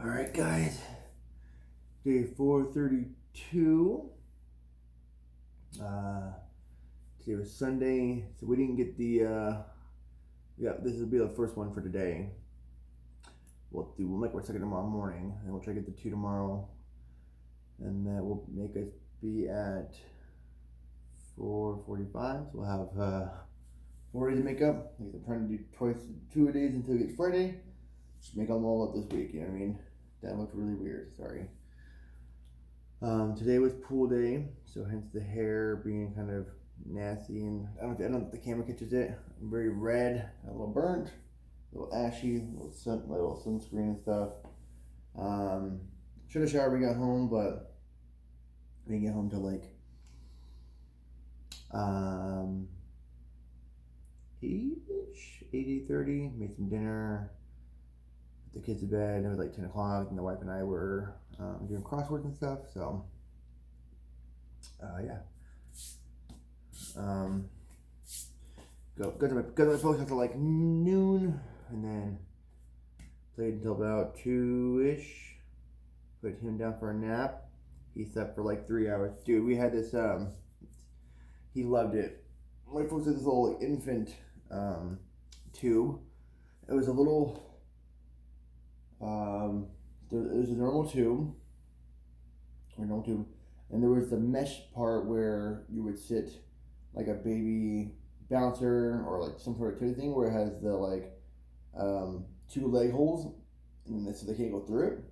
All right, guys. Day 432. Today was Sunday, so we didn't get the. This will be the first one for today. We'll make our second tomorrow morning, and we'll try to get the 2 tomorrow, and that will make us be at 4:45. So we'll have 4 days to make up. I'm trying to do twice 2 days until we get Friday. Just make them all up this week. You know what I mean? That looked really weird. Sorry. Today was pool day, so hence the hair being kind of nasty, and I don't know if the camera catches it. I'm very red, a little burnt, a little ashy, a little sunscreen and stuff. Should have showered when we got home, but we didn't get home till like 8-ish, 8:30. Made some dinner. The kids to bed. It was like 10 o'clock, and the wife and I were doing crosswords and stuff. So, yeah. Got to my post after like noon, and then played until about 2-ish. Put him down for a nap. He slept for like 3 hours. Dude, we had this. He loved it. My folks had this little like, infant tube. It was a little. There's a normal tube, and there was the mesh part where you would sit like a baby bouncer or like some sort of titty thing where it has the like 2 leg holes, and so they can't go through it.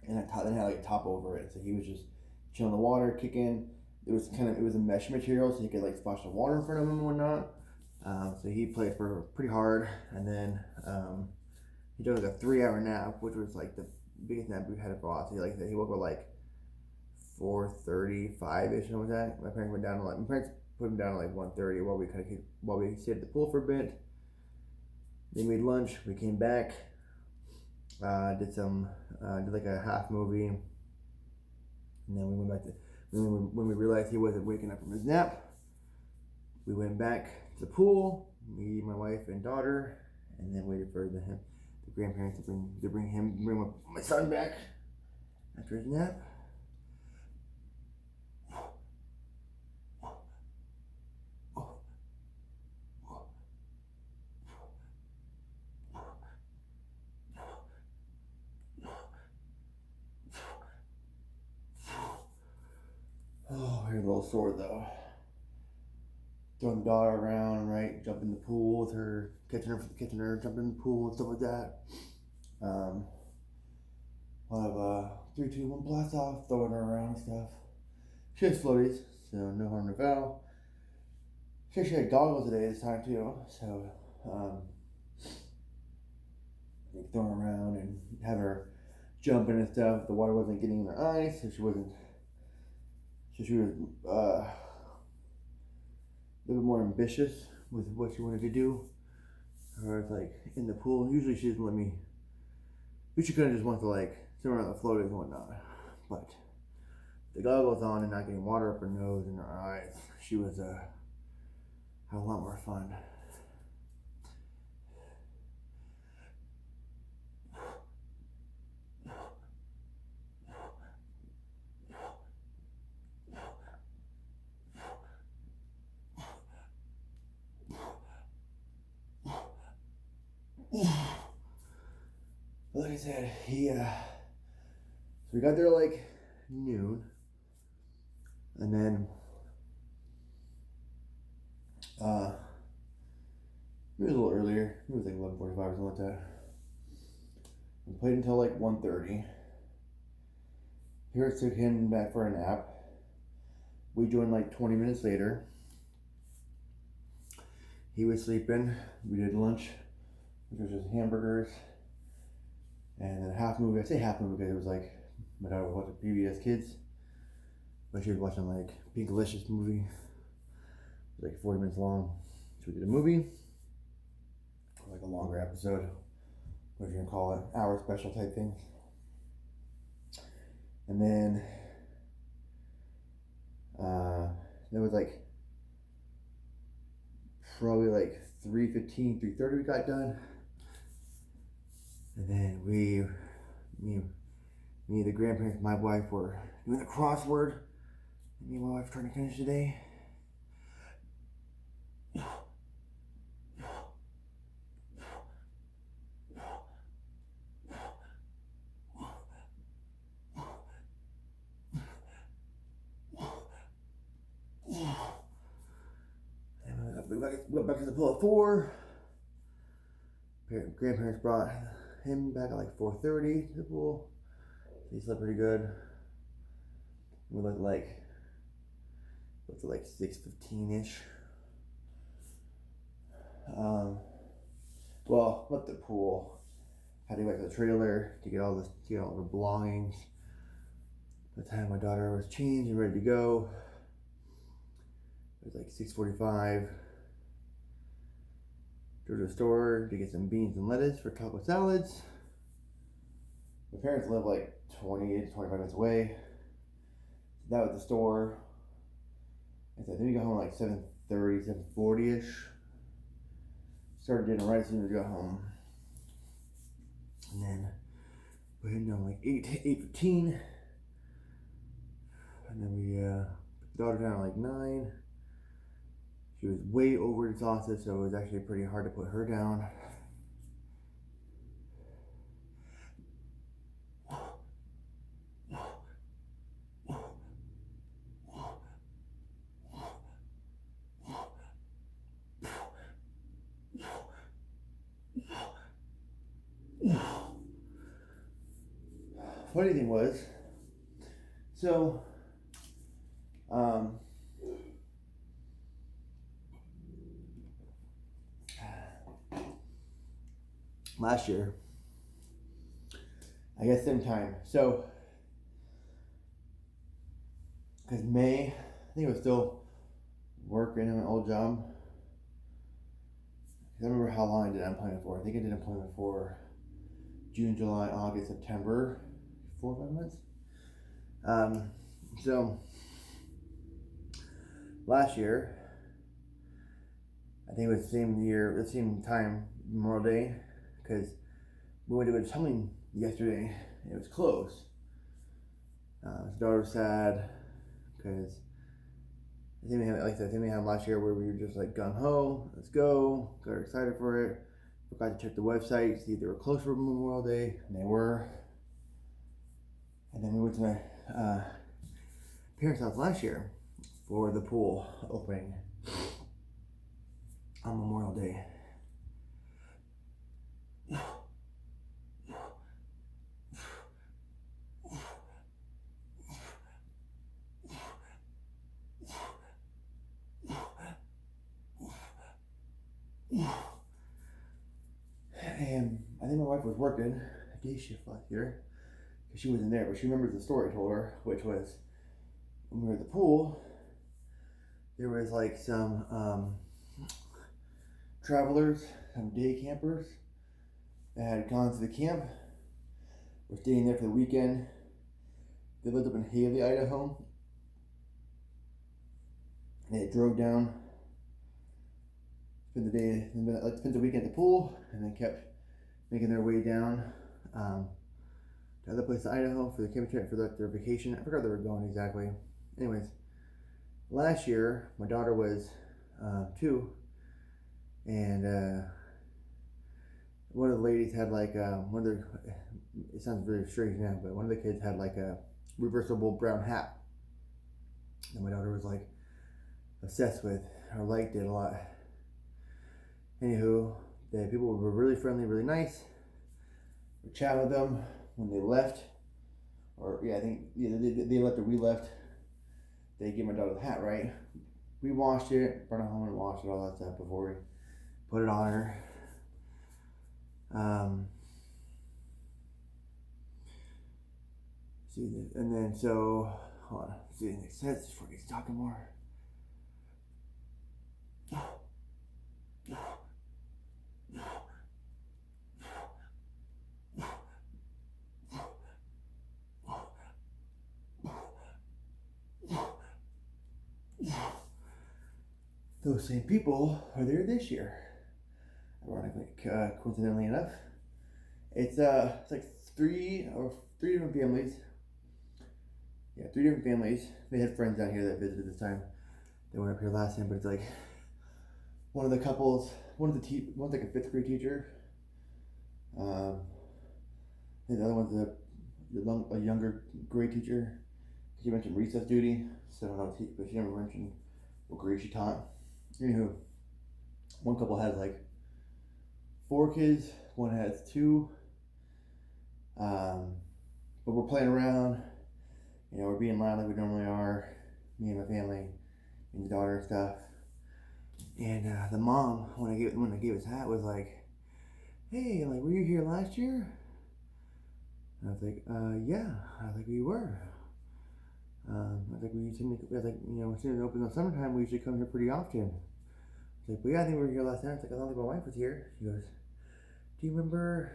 And it had like a top over it, so he was just chilling in the water, kicking. It was a mesh material, so he could like splash the water in front of him and whatnot. So he played for pretty hard, and then he took like a 3-hour nap, which was like the biggest nap we've had for a while. So he woke up at like 4:35-ish, something like that. My parents put him down to like 1:30 while we stayed at the pool for a bit. They made lunch. We came back, did like a half movie, and then we went back to when we realized he wasn't waking up from his nap. We went back to the pool, me, my wife, and daughter, and then waited for the grandparents to bring my son back after his nap. Oh, you're a little sore though. Throwing the daughter around, right? Jump in the pool with her, catching her, jumping in the pool and stuff like that. We'll have 3, 2, 1 blast off, throwing her around and stuff. She has floaties, so no harm, no foul. She actually had goggles today this time too, so throwing her around and have her jumping and stuff. The water wasn't getting in her eyes, so she was a little bit more ambitious with what she wanted to do. Or like in the pool. Usually she doesn't let me. She kind of just wants to like swim around the floaties and whatnot. But the goggles on and not getting water up her nose and her eyes, she was had a lot more fun. Like I said, so we got there like noon, and then maybe a little earlier, maybe it was like 11:45 or something like that. We played until like 1:30. Here took him back for a nap. We joined like 20 minutes later. He was sleeping. We did lunch, which was just hamburgers. And then a half movie. I say half movie because it was like my daughter was watching PBS Kids, but she was watching like Pinkalicious movie. It was like 40 minutes long. So we did a movie, like a longer episode, what you're gonna call it, hour special type thing. And then there was like probably like 3:15, 3:30 we got done. And then we me, the grandparents, my wife were doing the crossword. Me and my wife trying to finish today. We got back to the pool at 4. Grandparents brought him back at like 4:30 to the pool. He slept pretty good. We looked like 6:15ish. Well, left the pool. Had to go back to the trailer to get all the belongings. By the time my daughter was changed and ready to go, it was like 6:45. Go to the store to get some beans and lettuce for taco salads. My parents live like 20 to 25 minutes away. So that was the store. I think we got home like 7:30, 7:40ish. Started dinner right as soon as we got home. And then put him down like 8:15. And then we put the daughter down at like 9. She was way over exhausted, so it was actually pretty hard to put her down. Funny thing was, so last year, I guess same time. So, because May, I think I was still working in my old job. I remember how long I did unemployment for. I think I did employment for June, July, August, September, 4 or 5 months. So last year, I think it was the same time, Memorial Day, because we went to go tumbling yesterday. It was closed. His daughter was sad because I think we had last year where we were just like gung ho, let's go, got excited for it. Forgot to check the website, see if they were closed for Memorial Day, and they were. And then we went to my parents' house last year for the pool opening on Memorial Day. And I think my wife was working a day shift last year because she wasn't there, but she remembers the story I told her, which was when we were at the pool, there was like some travelers, some day campers that had gone to the camp, were staying there for the weekend. They lived up in Haley, Idaho. And they drove down, spent the weekend at the pool, and then kept making their way down to other places in Idaho for the camping trip for their vacation. I forgot where they were going exactly. Anyways, last year my daughter was 2, and one of the ladies had like it sounds very strange now, but one of the kids had like a reversible brown hat, and my daughter was like obsessed with or liked it a lot. Anywho, the people were really friendly, really nice. We chatted with them when they left, they left or we left. They gave my daughter the hat, right? We washed it, brought it home and washed it, all that stuff before we put it on her. And then so, hold on, see what it says before he's talking more. Those same people are there this year. Ironically, coincidentally enough, it's like three different families. Yeah, three different families. They had friends down here that visited this time. They weren't up here last time, but it's like one of the couples, one's like a fifth grade teacher. And the other one's a younger grade teacher. She mentioned recess duty, so I don't know, but she never mentioned what grade she taught. Anywho, one couple has like 4 kids, one has 2. But we're playing around, we're being loud like we normally are, me and my family, and the daughter and stuff. And the mom, when I gave his hat, was like, "Hey, like, were you here last year?" And I was like, "Yeah." I was like, "We were." I was like, as soon as it opens in the summertime, we usually come here pretty often. I was like, "Well, yeah, I think we were here last night." I was like, "I don't think my wife was here." She goes, "Do you remember,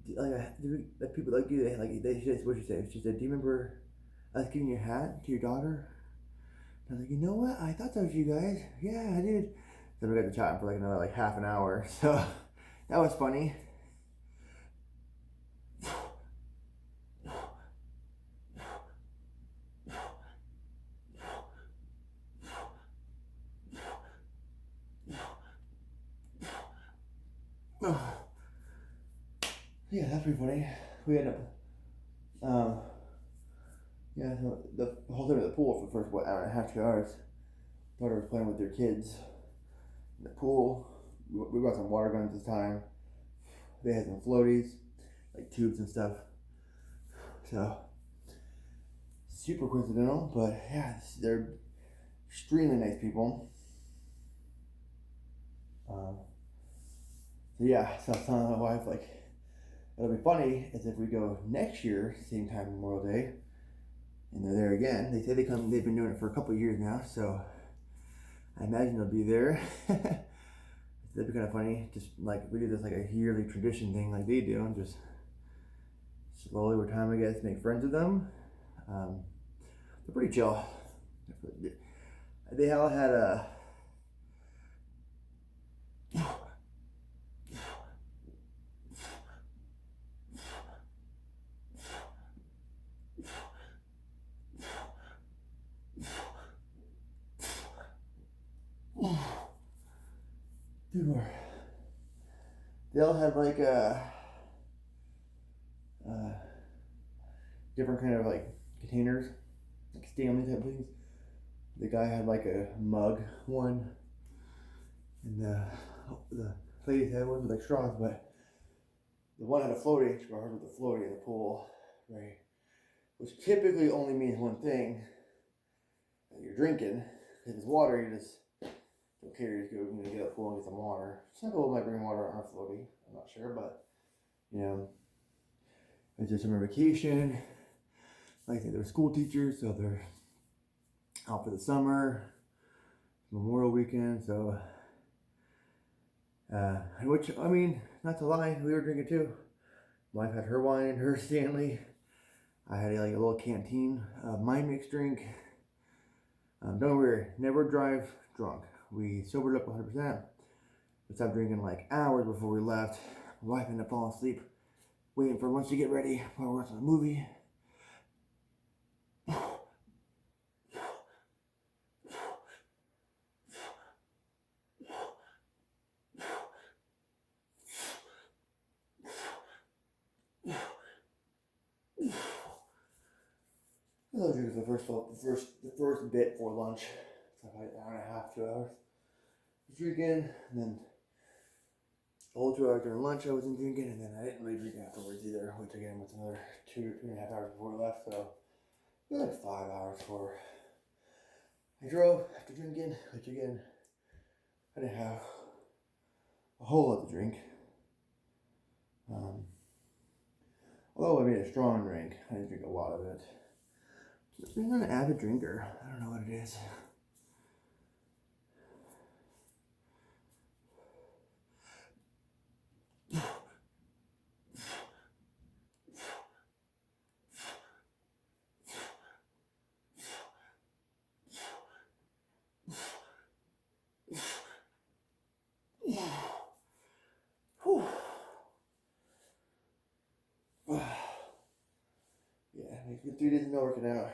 the people like you, what she said? She said, do you remember us giving your hat to your daughter?" And I was like, "You know what? I thought that was you guys. Yeah, I did." Then we got to chatting for like another like half an hour. So that was funny. Yeah, that's pretty funny. We ended up, so the whole time at the pool for the first, hour and a half, 2 hours, daughter was playing with their kids in the pool. We got some water guns this time. They had some floaties, like tubes and stuff. So, super coincidental, but yeah, they're extremely nice people. So yeah, so I was telling my wife, like, it'll be funny is if we go next year, same time Memorial Day, and they're there again. They say they've been doing it for a couple of years now, so I imagine they'll be there. That'd be kind of funny. Just like we do this like a yearly tradition thing like they do, and just slowly over time, I guess, make friends with them. They're pretty chill. They all had a two more. They all had like a different kind of like containers, like Stanley type things. The guy had like a mug one, and the ladies had one with like straws, but the one had a floaty. I heard with the floaty in the pool, right? Which typically only means one thing: that you're drinking. If it's water, you just don't care. You just go get a pool and get some water. Some people might bring water on a floaty. I'm not sure, but it's just summer vacation. Like I said, they're school teachers, so they're out for the summer, Memorial weekend. So, which I mean, not to lie, we were drinking too. Wife had her wine, her Stanley. I had like a little canteen, my mixed drink. Don't worry, never drive drunk. We sobered up 100%. We stopped drinking like hours before we left. My wife ended up falling asleep, waiting for lunch to get ready while we're watching a movie. I was drinking the first bit for lunch. It's like an hour and a half, 2 hours. I was drinking, and then the whole 2 hours during lunch I wasn't drinking, and then I didn't really drink afterwards either, which again was another 2.5 hours before we left. So it was like 5 hours before I drove after drinking, which again I didn't have a whole lot to drink. Although I made a strong drink, I didn't drink a lot of it. I'm not an avid drinker. I don't know what it is. It's been 3 days of no working out.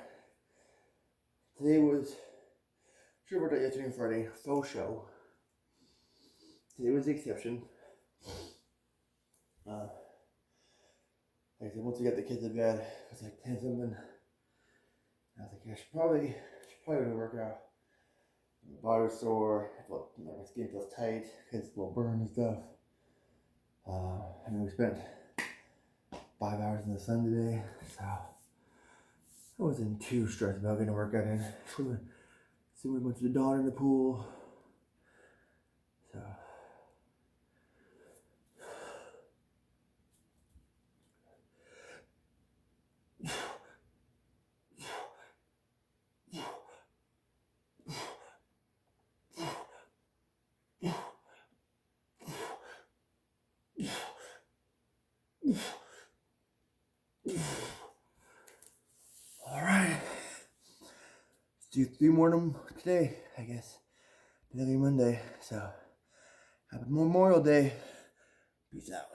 Today was sure worked out yesterday and Friday. Faux show. Today was the exception. Like I said, once we got the kids to bed, it was like 10 something. I was like, I should probably work out. My body was sore. I felt my skin feels tight because it's a little burn and stuff. I mean, we spent 5 hours in the sun today, so I wasn't too stressed about getting a workout in. Swimming a bunch of the daughter in the pool. So. All right. Let's do 3 more of them today, I guess. Another Monday. So, happy Memorial Day. Peace out.